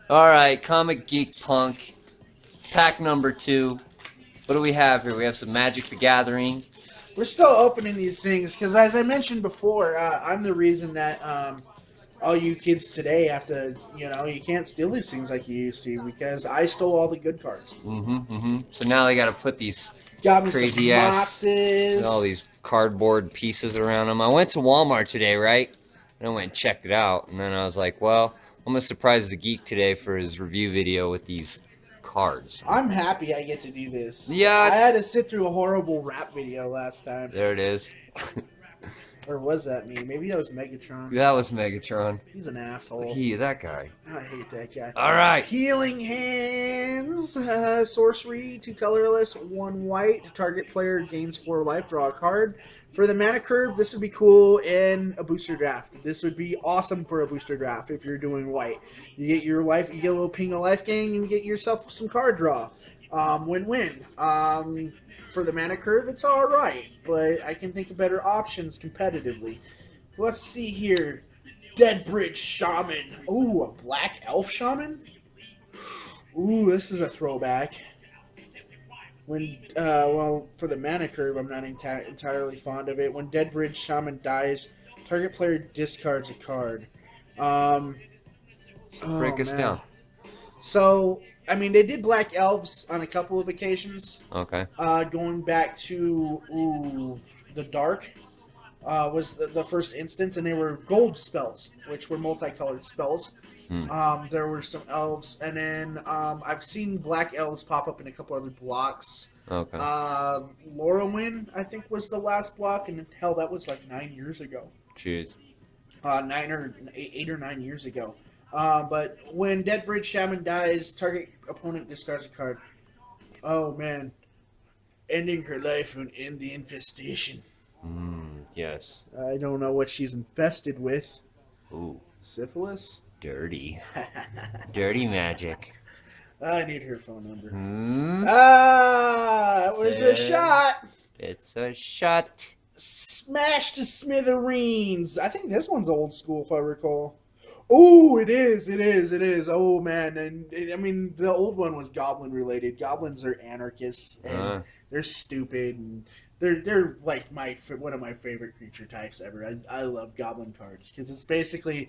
All right, Comic Geek Punk, pack number 2. What do we have here? We have some Magic the Gathering. We're still opening these things because, as I mentioned before, I'm the reason that all you kids today have to, you can't steal these things like you used to because I stole all the good cards. So now they got to put these Got me crazy some ass, boxes. all these cardboard pieces around them. I went to Walmart today, right? And I went and checked it out. And then I was like, well, I'm going to surprise the geek today for his review video with these cards. I'm happy I get to do this. Yeah, I had to sit through a horrible rap video last time. there it is. Or was that me? Maybe that was Megatron. That was Megatron. He's an asshole. That guy. I hate that guy. All right. Healing Hands. Sorcery, 2 colorless, 1 white. Target player gains 4 life. Draw a card. For the mana curve, this would be cool in a booster draft. This would be awesome for a booster draft if you're doing white. You get your life, you get a little ping of life gain, you get yourself some card draw. Win-win. For the mana curve, it's alright, but I can think of better options competitively. Let's see here. Deadbridge Shaman. Ooh, a black elf shaman? Ooh, this is a throwback. When, for the mana curve, I'm not entirely fond of it. When Deadbridge Shaman dies, target player discards a card. Break us down. So, I mean, they did Black Elves on a couple of occasions. Okay. Going back to the Dark was the first instance, and they were gold spells, which were multicolored spells. There were some elves, and then I've seen black elves pop up in a couple other blocks. Okay. Lorwyn, I think, was the last block, and hell, that was like 9 years ago. Jeez. 8 or 9 years ago. But when Deadbridge Shaman dies, target opponent discards a card. Oh man, ending her life would end the infestation. Yes. I don't know what she's infested with. Ooh. Syphilis? Dirty. Dirty magic. I need her phone number. It was a shot. It's a shot. Smash to smithereens. I think this one's old school, if I recall. Oh, it is. Oh, man. And I mean, the old one was goblin related. Goblins are anarchists, and they're stupid, and they're like one of my favorite creature types ever. I love goblin cards because it's basically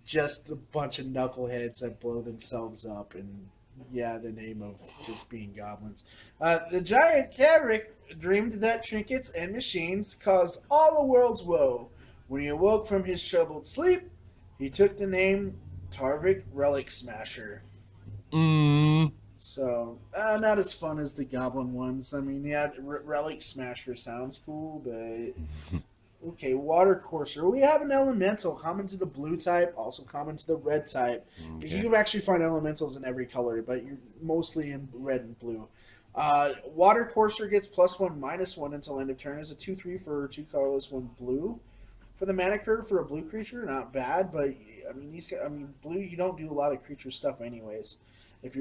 just a bunch of knuckleheads that blow themselves up, and yeah, the name of just being goblins. The giant Tarek dreamed that trinkets and machines caused all the world's woe. When he awoke from his troubled sleep, he took the name Tarvik Relic Smasher. So, not as fun as the goblin ones. I mean, yeah, Relic Smasher sounds cool, but... Okay, Water Courser. We have an elemental, common to the blue type, also common to the red type. Okay. You can actually find elementals in every color, but you're mostly in red and blue. Water Courser gets +1/-1 until end of turn. Is a 2/3 for 2 colorless, 1 blue. For the mana curve for a blue creature, not bad, but I mean, blue, you don't do a lot of creature stuff anyways. If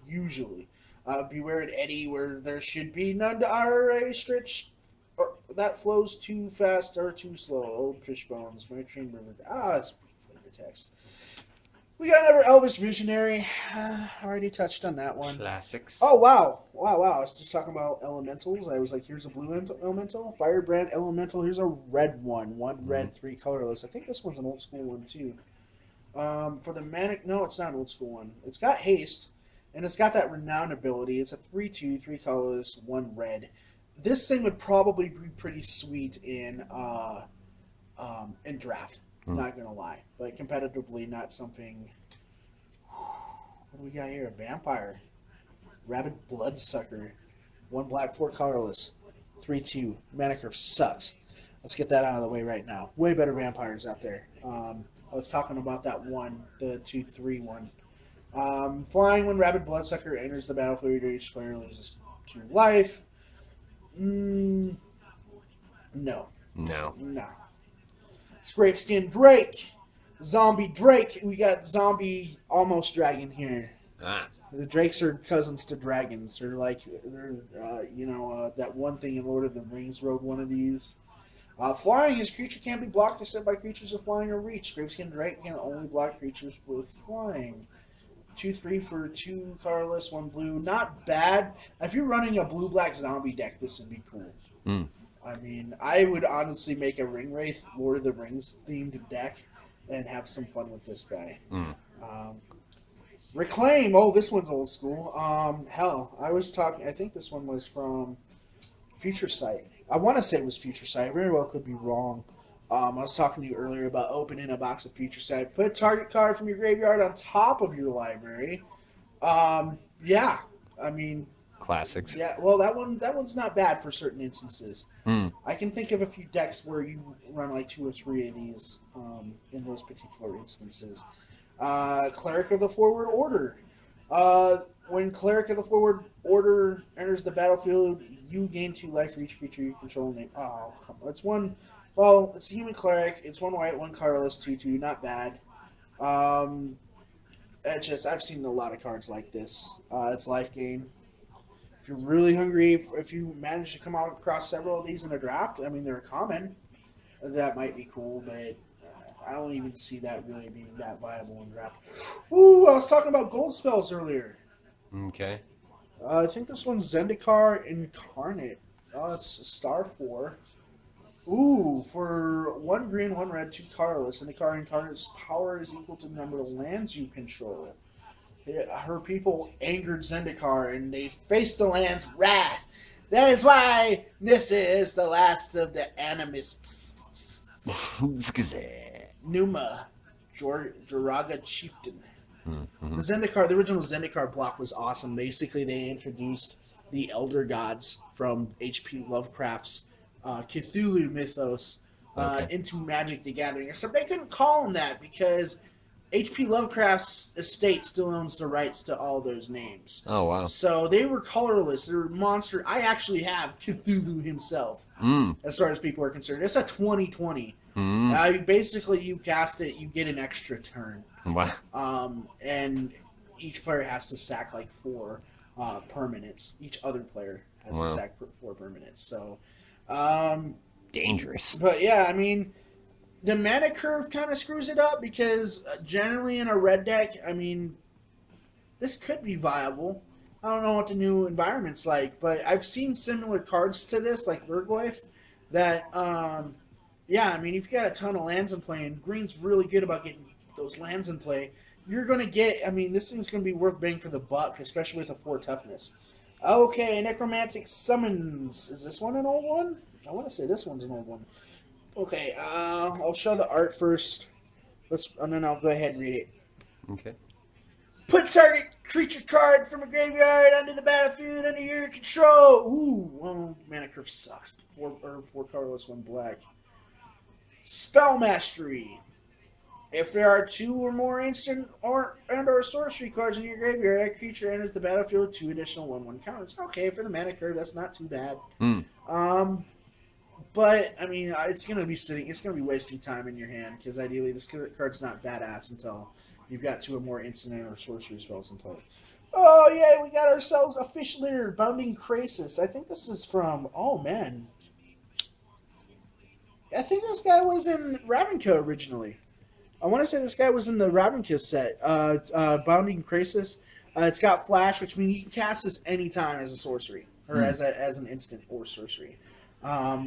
usually, beware an eddy where there should be none to RA stretch. Or that flows too fast or too slow. Old fish bones. My dream river. It's flavor text. We got another Elvish Visionary. Already touched on that one. Classics. Oh, wow. I was just talking about elementals. I was like, here's a blue elemental. Firebrand elemental. Here's a red one. 1 red, 3 colorless. I think this one's an old school one, too. For the manic... No, it's not an old school one. It's got haste, and it's got that renown ability. It's a 3/2, 3 colorless, 1 red. This thing would probably be pretty sweet in draft. Not gonna lie, but competitively, not something. What do we got here? A vampire, rabid bloodsucker, 1 black, 4 colorless, 3/2. Mana curve sucks. Let's get that out of the way right now. Way better vampires out there. I was talking about that one, the 2/3 one. Flying when rabid bloodsucker enters the battlefield, each player loses 2 life. No. Scrapeskin Drake. Zombie Drake. We got zombie almost dragon here. The Drakes are cousins to dragons. They're that one thing in Lord of the Rings rode one of these. Flying, his creature can't be blocked except by creatures of flying or reach. Scrapeskin Drake can only block creatures with flying. 2/3 for 2 colorless, 1 blue. Not bad. If you're running a blue-black zombie deck, this would be cool. Mm. I mean, I would honestly make a Ring Wraith Lord of the Rings themed deck and have some fun with this guy. Mm. Reclaim. Oh, this one's old school. Hell, I was talking. I think this one was from Future Sight. I want to say it was Future Sight. I very well could be wrong. I was talking to you earlier about opening a box of Future Sight. Put a target card from your graveyard on top of your library. Yeah, I mean, Classics. yeah. Well, that one's not bad for certain instances. Mm. I can think of a few decks where you run like 2 or 3 of these in those particular instances. Cleric of the Forward Order. When Cleric of the Forward Order enters the battlefield, you gain 2 life for each creature you control. Oh, come on. It's one. Well, it's a human cleric. It's 1 white, 1 colorless, 2/2. Not bad. I've seen a lot of cards like this. It's life gain. If you're really hungry, if you manage to come out across several of these in a draft, I mean, they're common. That might be cool, but I don't even see that really being that viable in draft. Ooh, I was talking about gold spells earlier. Okay. I think this one's Zendikar Incarnate. Oh, it's a star 4. Ooh, for 1 green, 1 red, 2 colorless, Zendikar Incarnate's power is equal to the number of lands you control. Her people angered Zendikar, and they faced the land's wrath. That is why this is the last of the animists. Numa, Joraga Chieftain. Mm-hmm. The original Zendikar block was awesome. Basically, they introduced the Elder Gods from H.P. Lovecraft's Cthulhu mythos into Magic the Gathering. So they couldn't call them that because H.P. Lovecraft's estate still owns the rights to all those names. Oh, wow. So they were colorless. They were monster. I actually have Cthulhu himself, as far as people are concerned. It's a 20/20. Basically, you cast it, you get an extra turn. Wow. And each player has to sack like 4 permanents. Each other player has to sack 4 permanents. So, dangerous. But yeah, I mean, the mana curve kind of screws it up because generally in a red deck, I mean, this could be viable. I don't know what the new environment's like, but I've seen similar cards to this, like Lurgoyf, that, yeah, I mean, if you got a ton of lands in play, and Green's really good about getting those lands in play, you're going to get, I mean, this thing's going to be worth bang for the buck, especially with a 4 toughness. Okay, Necromantic Summons. Is this one an old one? I want to say this one's an old one. Okay, I'll show the art first. And then I'll go ahead and read it. Okay. Put target creature card from a graveyard onto the battlefield under your control. Ooh, well, mana curve sucks. 4 colorless, 1 black. Spell Mastery. If there are 2 or more instant or sorcery cards in your graveyard, that creature enters the battlefield with 2 additional 1/1 counters. Okay, for the mana curve, that's not too bad. But I mean, it's gonna be wasting time in your hand because ideally this card's not badass until you've got 2 or more instant or sorcery spells in play. Oh yeah, we got ourselves a Fish Litter, Bounding Krasis. I think this is from. Oh man, I think this guy was in Ravnica originally. I want to say this guy was in the Ravnica set. Bounding Krasis. It's got Flash, which means you can cast this anytime as a sorcery or as an instant or sorcery.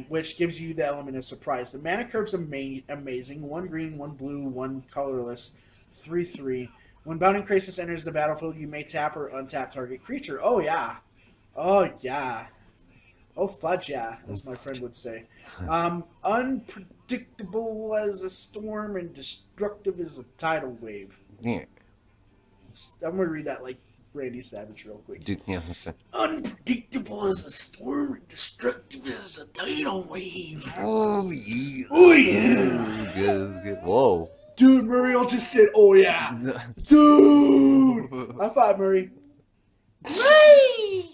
Which gives you the element of surprise. The mana curve's amazing. 1 green, 1 blue, 1 colorless, 3/3. When Bounding Krasis enters the battlefield, you may tap or untap target creature. Oh yeah. Oh yeah. Oh fudge yeah, as my friend would say. Unpredictable as a storm and destructive as a tidal wave. Yeah. I'm going to read that like Randy Savage real quick. Dude, yeah, listen. Unpredictable as a storm and destructive as a tidal wave. Oh, yeah. Oh, yeah. Good. Whoa. Dude, Muriel just said, oh, yeah. Dude. High five, Murray. Murray!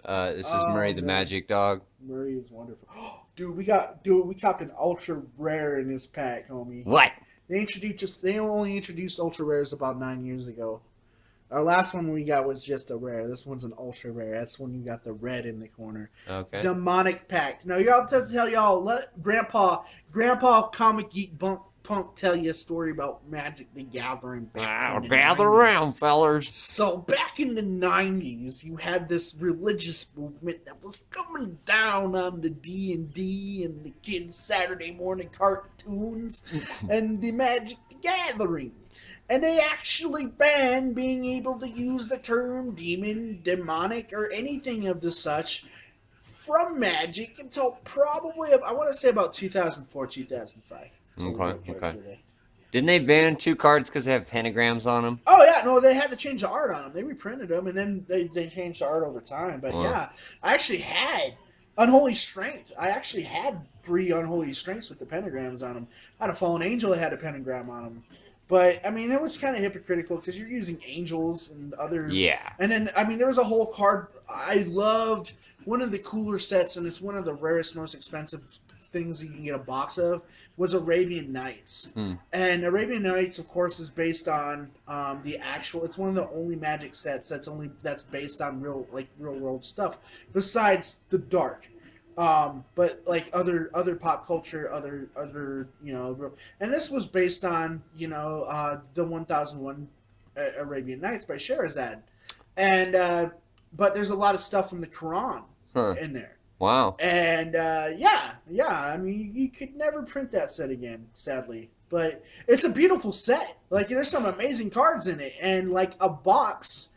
This is Murray the Magic Dog. Murray is wonderful. Dude, we copped an ultra rare in this pack, homie. What? They only introduced ultra rares about 9 years ago. Our last one we got was just a rare. This one's an ultra rare. That's when you got the red in the corner. Okay. Demonic Pact. Now, y'all to tell y'all, let Grandpa Comic Geek Punk tell you a story about Magic the Gathering back in the Gather 90s. around, fellers. So back in the 90s, you had this religious movement that was coming down on the D&D and the kids' Saturday morning cartoons and the Magic the Gathering. And they actually banned being able to use the term demon, demonic, or anything of the such from Magic until probably, I want to say about 2004, 2005. Okay. Didn't they ban 2 cards because they have pentagrams on them? Oh, yeah, no, they had to change the art on them. They reprinted them, and then they changed the art over time. But, yeah, I actually had Unholy Strength. I actually had 3 Unholy Strengths with the pentagrams on them. I had a Fallen Angel that had a pentagram on them. But, I mean, it was kind of hypocritical because you're using angels and other... Yeah. And then, I mean, there was a whole card... I loved one of the cooler sets, and it's one of the rarest, most expensive things you can get a box of, was Arabian Nights. And Arabian Nights, of course, is based on the actual... It's one of the only Magic sets that's based on real world stuff, besides the Dark. But like other pop culture, other and this was based on the 1001 Arabian Nights by Sherazade, and but there's a lot of stuff from the Quran in there. Wow. And yeah, I mean you could never print that set again, sadly. But it's a beautiful set. Like there's some amazing cards in it, and like a box.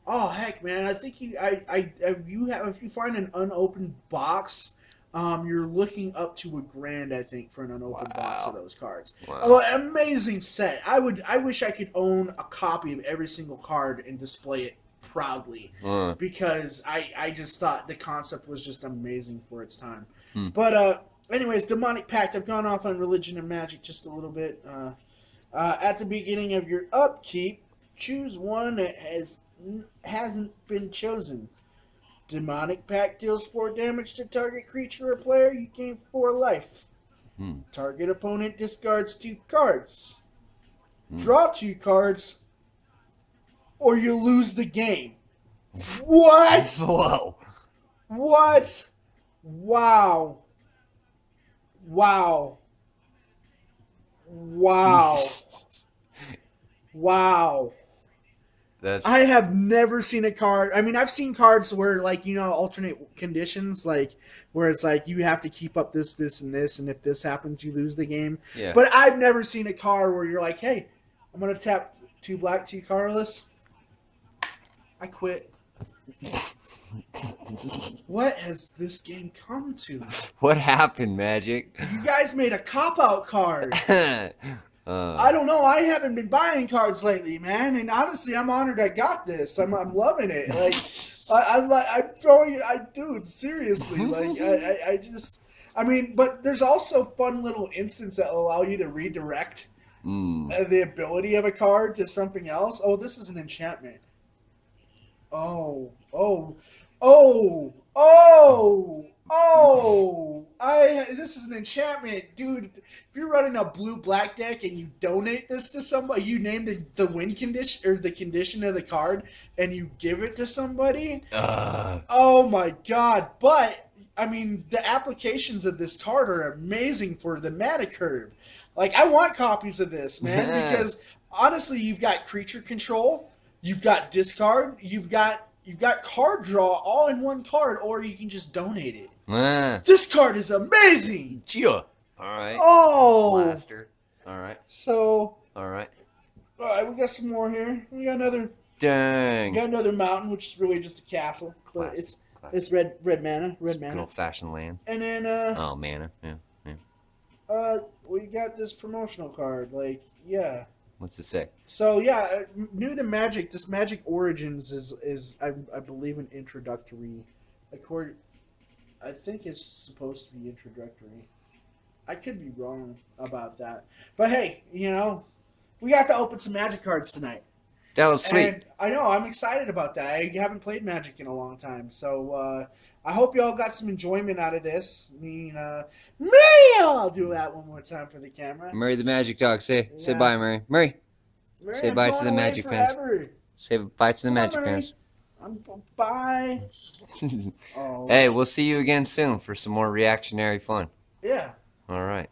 Oh heck, man! I think if you find an unopened box, you're looking up to $1,000, I think, for an unopened box of those cards. Wow. Oh, amazing set! I wish I could own a copy of every single card and display it proudly, because I just thought the concept was just amazing for its time. But anyways, Demonic Pact. I've gone off on religion and magic just a little bit. At the beginning of your upkeep, choose one that hasn't been chosen. Demonic Pact deals 4 damage to target creature or player. You gain 4 life. Target opponent discards 2 cards. Draw 2 cards, or you lose the game. What? Whoa. What? Wow. Wow. Wow. Wow. I have never seen a card. I mean, I've seen cards where, like, alternate conditions, like, where it's like you have to keep up this, and this, and if this happens, you lose the game. Yeah. But I've never seen a card where you're like, hey, I'm going to tap 2 black, 2 colorless. I quit. What has this game come to? What happened, Magic? You guys made a cop-out card. I don't know. I haven't been buying cards lately, man. And honestly, I'm honored I got this. I'm loving it. Like, I'm throwing it. Dude, seriously. Like, I mean, but there's also fun little instances that allow you to redirect the ability of a card to something else. Oh, this is an enchantment. This is an enchantment, dude. If you're running a blue-black deck and you donate this to somebody, you name the win condition or the condition of the card, and you give it to somebody. Oh my god! But I mean, the applications of this card are amazing for the mana curve. Like, I want copies of this, man, because honestly, you've got creature control, you've got discard, you've got card draw all in one card, or you can just donate it. This card is amazing. All right. Oh, Blaster. All right. So. All right. We got some more here. We got another. Dang. We got another mountain, which is really just a castle. So it's red mana. Red mana. Good old-fashioned land. And then oh, mana. Yeah. We got this promotional card. Like, yeah. What's it say? So yeah, new to Magic. This Magic Origins is I believe an introductory. I think it's supposed to be introductory. I could be wrong about that, but hey, we got to open some Magic cards tonight. That was sweet. And I know, I'm excited about that. I haven't played Magic in a long time, so I hope y'all got some enjoyment out of this. I mean, I'll do that one more time for the camera. Murray the Magic Dog. Say bye, Murray. Murray. Say bye to the Magic fans. Say bye to the Magic fans. Bye. Hey, we'll see you again soon for some more reactionary fun. Yeah. All right.